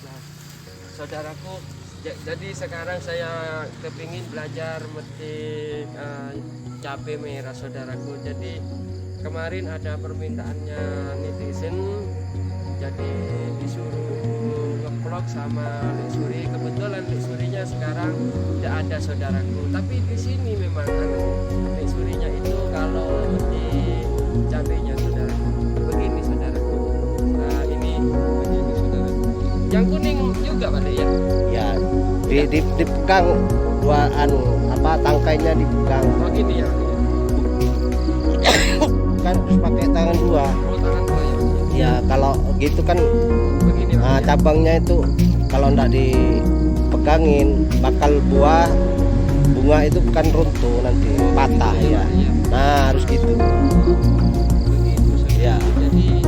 Nah, saudaraku, jadi sekarang saya kepingin belajar metik cabai merah saudaraku. Jadi kemarin ada permintaannya netizen, jadi disuruh ngevlog sama Lek Suri. Kebetulan Lek Surinya sekarang tidak ada saudaraku, tapi di sini memang Lek Surinya itu kalau metik cabainya saudaraku begini saudaraku. Nah ini begini saudaraku, yang kuning juga Pak ya? Ya, dipegang dua tangkainya dipegang. Oh gini ya? Kan harus pakai tangan dua. Oh tangan dua ya? Ya kalau gitu kan Begini Pak ya? cabangnya itu kalau ndak dipegangin bakal buah bunga itu kan runtuh nanti patah ya. Nah harus gitu. Begitu saudaraku. Ya. Jadi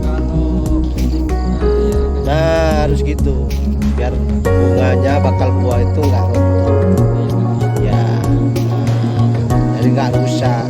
kalau Nah harus gitu biar bunganya bakal buah itu nggak runtuh. Ya, jadi nggak rusak.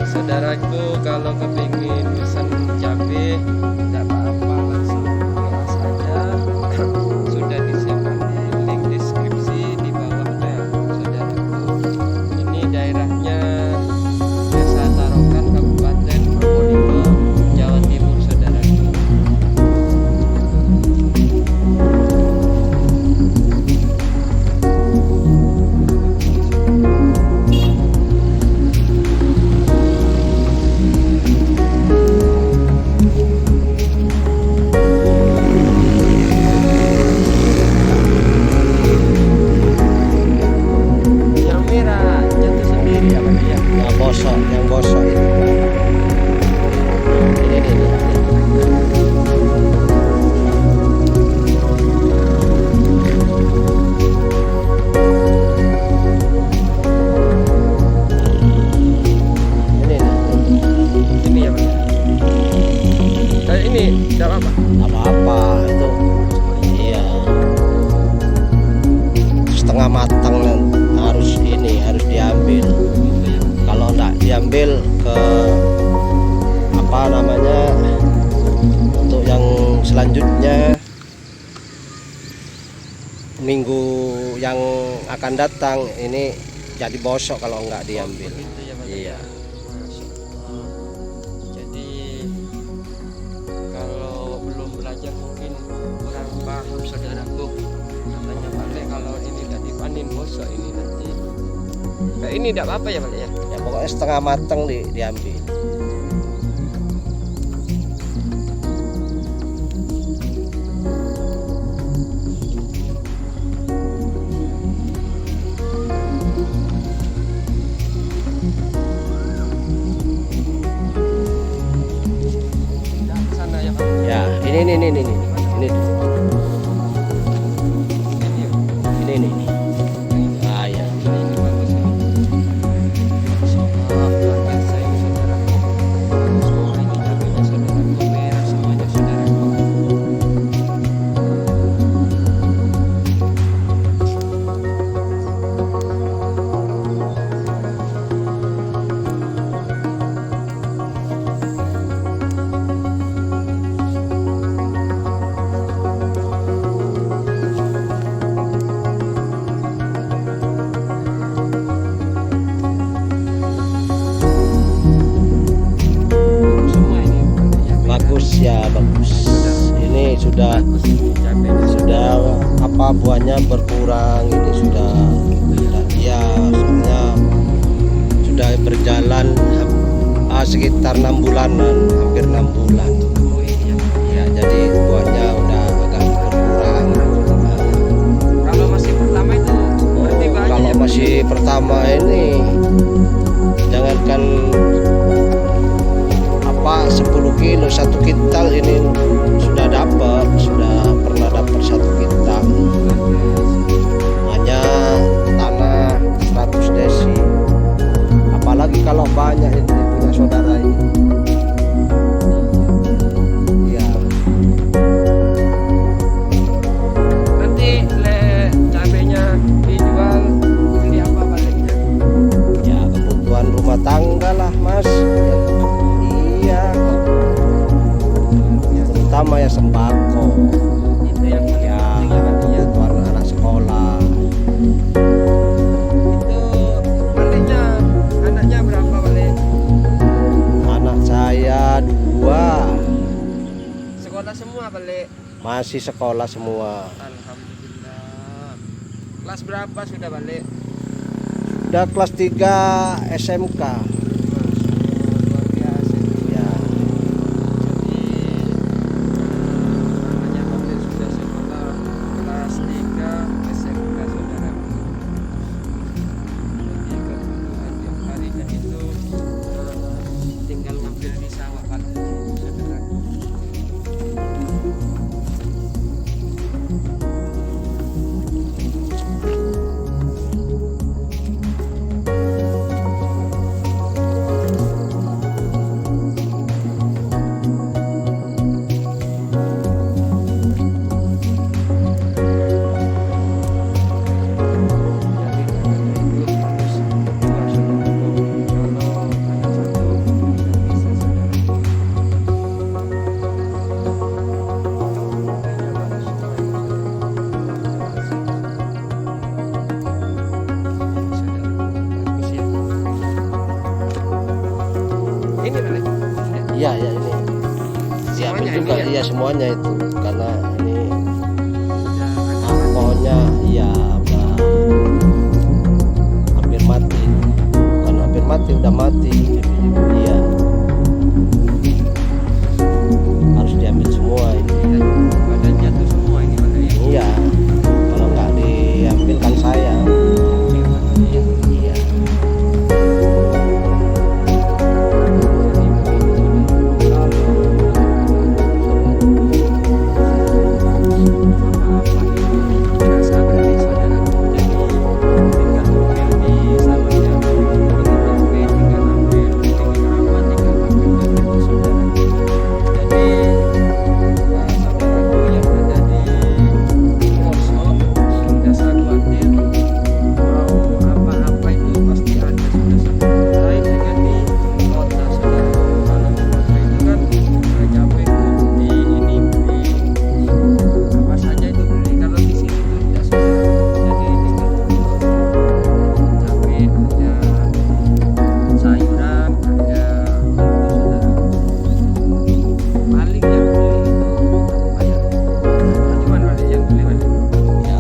Saudaraku, kalau kepingin pesan cabai tidak apa-apa, langsung WA saja. Sudah disiapkan di link deskripsi di bawahnya saudaraku. Ini daerahnya Desa Tarokan, Kabupaten Probolinggo, Jawa Timur saudaraku. Yang merah jatuh sendiri ya Pak ya? Yang bosok itu. Ini. Ini. Ini ya Pak ya? Ini tidak apa-apa. Nggak apa-apa itu. Iya. Setengah matang harus diambil. Kalau enggak diambil ke untuk yang selanjutnya minggu yang akan datang ini jadi bosok kalau enggak diambil. Begitu ya Pak? Iya. Masya Allah. Jadi kalau belum belajar mungkin kurang paham saudaraku. Katanya Pak Lek kalau ini tidak dipanin bosok ini nanti. Nah, ini tidak apa-apa ya Pak Lek ya? Ya pokoknya setengah matang diambil. Tidak ke sana ya Pak? Ya, ini. Ini ya? Ini. Ah ya. Nah, ini bagus ini. Masya Allah, luar biasa ini saudaraku. Semua ini cabainya saudaraku, merah semuanya saudaraku. Semua ini ya, Bagus ya, bagus. Ini sudah cabainya buahnya berkurang, ini sudah ya soalnya sudah berjalan sekitar 6 bulanan, hampir 6 bulan. Oh iya. Ya, jadi buahnya udah agak berkurang. Kalau masih pertama itu berarti banyak Kalau ya, Pak? masih pertama ini jangankan 10 kilo 1 kintal ini sudah pernah dapat 1 kintal. Hanya tanah 100 desi. Apalagi kalau banyak ini punya saudara ini. bayar sembako. Itu yang paling Ya, penting ya Pak ya. buat anak sekolah. Itu baliknya anaknya berapa balik? Anak saya 2 Sekolah semua balik. masih sekolah semua. Alhamdulillah. Kelas berapa sudah balik? Udah kelas 3 SMK. Luar biasa. Ya, Jadi namanya balik sudah sekolah kelas 3 SMK saudara. Jadi kebutuhan tiap harinya itu tinggal ngambil di sawah Pak saudara. Ini balik. iya ya ini. Diambil Semuanya juga ini ya? iya semuanya itu karena ini Sudah ada. pohonnya ya udah hampir mati. Bukan hampir mati, udah mati. Iya. Harus diambil semua ini. Badan jatuh semua ini Pak ya. Iya. Kalau nggak diambil kan sayang. Iya. Ya,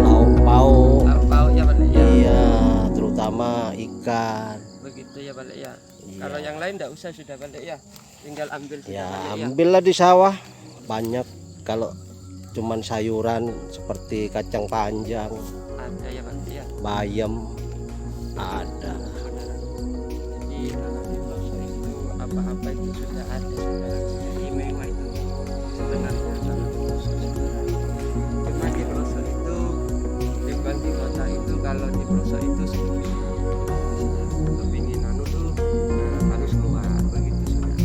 lauk pauk. Iya, terutama ikan. Begitu ya balik ya. Iya. Kalau yang lain tidak usah sudah balik ya. Tinggal ambil sudah Ya, balik ya. ambillah di sawah. Banyak kalau cuman sayuran seperti kacang panjang, Ada ya balik ya. bayam, ada. Saudara. Jadi kalau di pelosok itu apa-apa itu sudah ada saudara. Jadi memang itu sebenarnya kalau di pelosok saudara. Cuma di pelosok itu bukan di kota itu, kalau di pelosok itu sepi. Kepingin anu tuh harus keluar begitu saudara.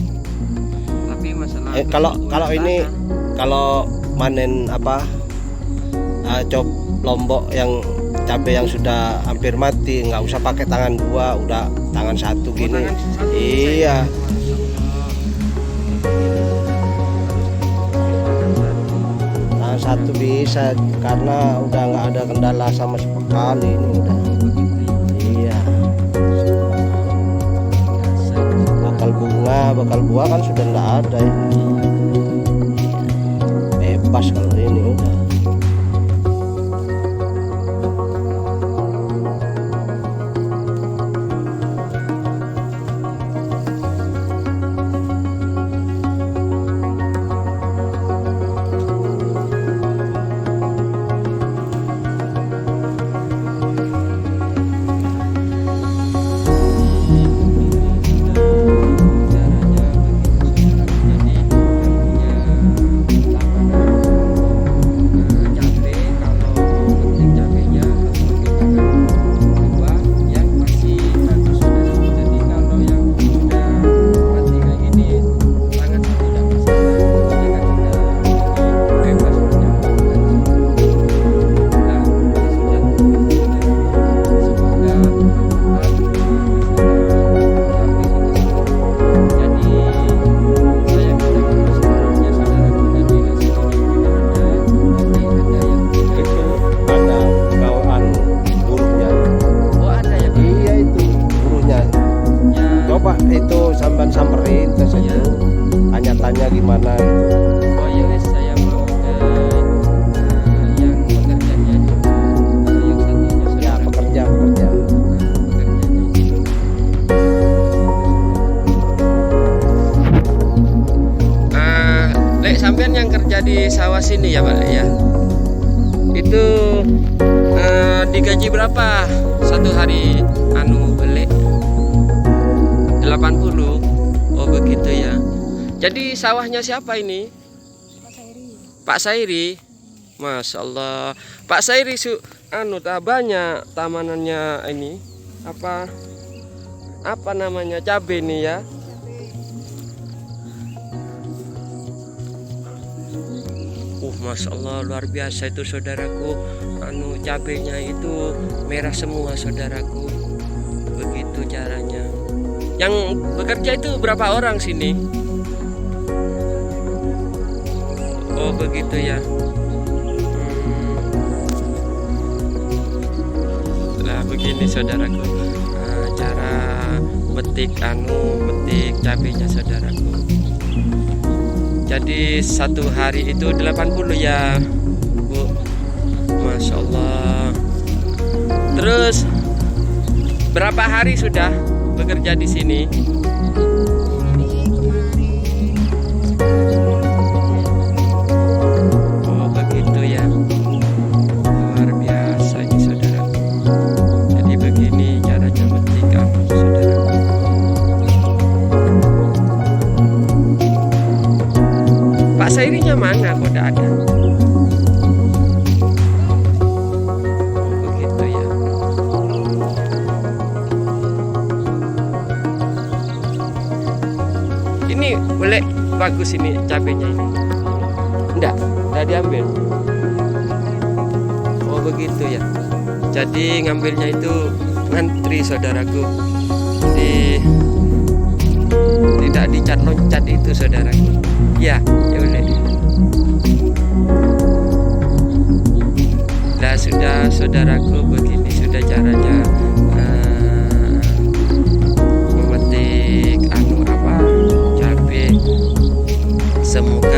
Tapi masalah Kalau ini kalau manen apa cop lombok yang cabai yang sudah hampir mati nggak usah pakai tangan 2, udah tangan 1 gini. Iya. Tangan 1 bisa karena udah nggak ada kendala sama sekali ini udah. Iya. Bakal buah kan sudah nggak ada ini. Bebas kalau ini udah. melintas Iya. itu tanya-tanya gimana. Oh ya wes, saya mau ke yang pekerjanya dulu. Yang satunya Ya saudara. pekerja. Lek sampean yang kerja di sawah sini ya Pak Lek ya. Itu digaji berapa satu hari Lek? 80. Oh begitu ya. Jadi sawahnya siapa ini? Pak Sairi. Masya Allah. Pak Sairi banyak tamanannya ini. Apa namanya, cabai nih ya. Masya Allah, luar biasa itu saudaraku. Cabenya itu merah semua saudaraku. Begitu caranya. Yang bekerja itu berapa orang sini? Oh begitu ya. Lah begini saudaraku, cara metik cabenya saudaraku. Jadi satu hari itu 80 ya Bu. Masya Allah. Terus berapa hari sudah bekerja di sini? Oh begitu ya. Luar biasa ini saudaraku. Jadi begini caranya metik saudaraku. Pak Sairinya mana? Kok tidak ada? Oh begitu ya. Ini boleh bagus ini cabenya ini. Enggak diambil. Oh begitu ya. Jadi ngambilnya itu ngantri saudaraku. Tidak dicat loncat itu saudaraku. Ya boleh. Nah sudah saudaraku, begini sudah caranya memetik cabai. Semoga